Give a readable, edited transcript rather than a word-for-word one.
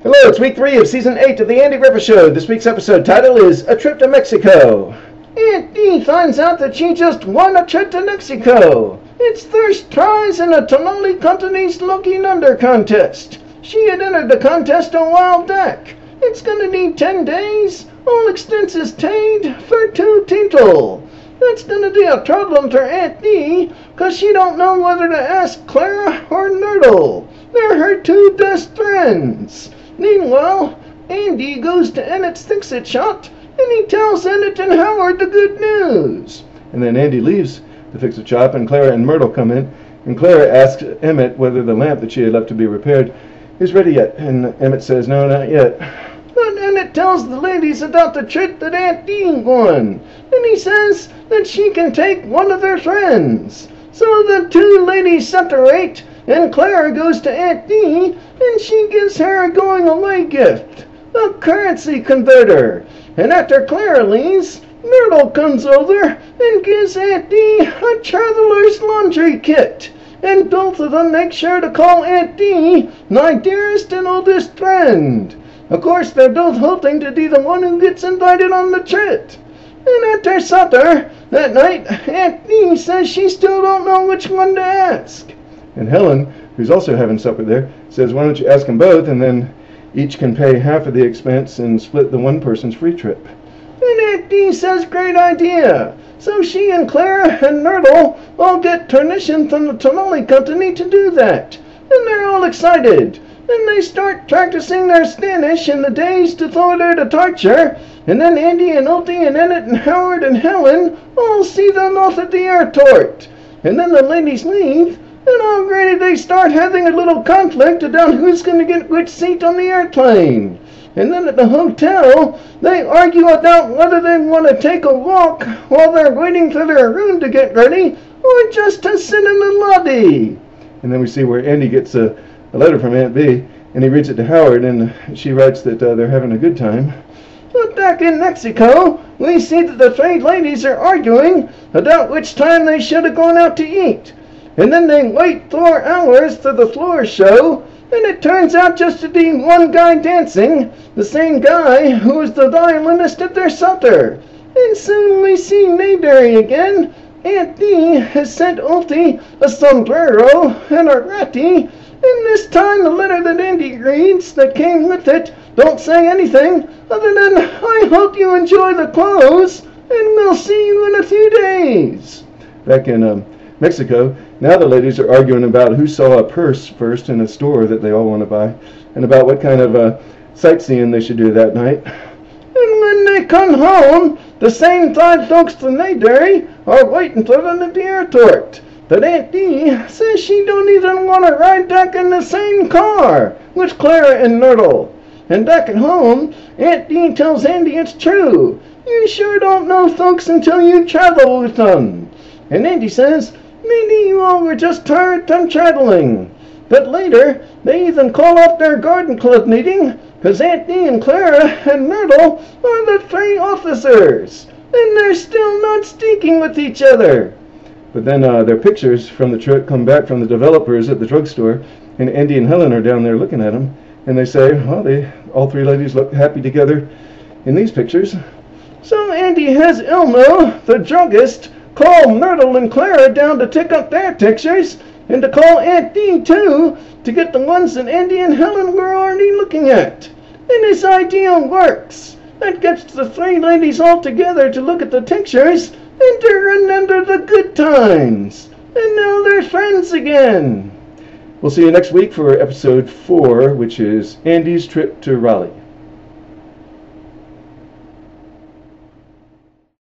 Hello, it's week 3 of season 8 of the Andy Griffith Show. This week's episode title is A Trip to Mexico. Aunt Dee finds out that she just won a trip to Mexico. It's first prize in a tamale company's looking under contest. She had entered the contest a while back. It's gonna need 10 days, all expenses paid, for 2 tintal. That's gonna be a problem for Aunt Dee, 'cause she don't know whether to ask Clara or Nurdle. They're her 2 best friends. Meanwhile, Andy goes to Ennett's Fix-It shop, and he tells Ennett and Howard the good news. And then Andy leaves the Fix-It shop, and Clara and Myrtle come in, and Clara asks Emmett whether the lamp that she had left to be repaired is ready yet, and Emmett says, no, not yet. But Ennett tells the ladies about the trip that Aunt Dee won, and he says that she can take one of their friends. So the 2 ladies separate, and Clara goes to Aunt Dee, and she gives her a going-away gift, a currency converter. And after Clara leaves, Myrtle comes over and gives Aunt Dee a traveler's laundry kit. And both of them make sure to call Aunt Dee my dearest and oldest friend. Of course, they're both hoping to be the one who gets invited on the trip. And after supper that night, Aunt Dee says she still don't know which one to ask. And Helen, who's also having supper there, says, why don't you ask them both, and then each can pay half of the expense and split the one person's free trip. And Aunt Dee says, great idea. So she and Clara and Nurdle all get permission from the tamale company to do that. And they're all excited. And they start practicing their Spanish in the days before their departure. And then Andy and Opie and Ennett and Howard and Helen all see them off at the airport. And then the ladies leave, and already they start having a little conflict about who's going to get which seat on the airplane. And then at the hotel, they argue about whether they want to take a walk while they're waiting for their room to get ready, or just to sit in the lobby. And then we see where Andy gets a letter from Aunt Bee, and he reads it to Howard, and she writes that they're having a good time. But back in Mexico, we see that the 3 ladies are arguing about which time they should have gone out to eat. And then they wait 4 hours for the floor show, and it turns out just to be one guy dancing, the same guy who was the violinist at their supper. And soon we see Mayberry again. Aunt Dee has sent Opie a sombrero and a ratty, and this time the letter that Andy reads that came with it don't say anything other than, I hope you enjoy the clothes, and we'll see you in a few days. Back in Mexico, now the ladies are arguing about who saw a purse first in a store that they all want to buy, and about what kind of sightseeing they should do that night. And when they come home, the same 5 folks from Mayberry are waiting for them at the airport. But Aunt Dee says she don't even want to ride back in the same car with Clara and Nurdle. And back at home, Aunt Dee tells Andy it's true. You sure don't know folks until you travel with them. And Andy says, maybe you all were just tired from traveling. But later, they even call off their garden club meeting, because Aunt Dee and Clara and Myrtle are the 3 officers, and they're still not speaking with each other. But then their pictures from the trip come back from the developers at the drugstore, and Andy and Helen are down there looking at them, and they say, well, all 3 ladies look happy together in these pictures. So Andy has Elmo, the druggist, call Myrtle and Clara down to take up their pictures, and to call Aunt Dee too, to get the ones that Andy and Helen were already looking at. And his idea works. That gets the 3 ladies all together to look at the pictures, and to remember the good times. And now they're friends again. We'll see you next week for episode 4, which is Andy's Trip to Raleigh.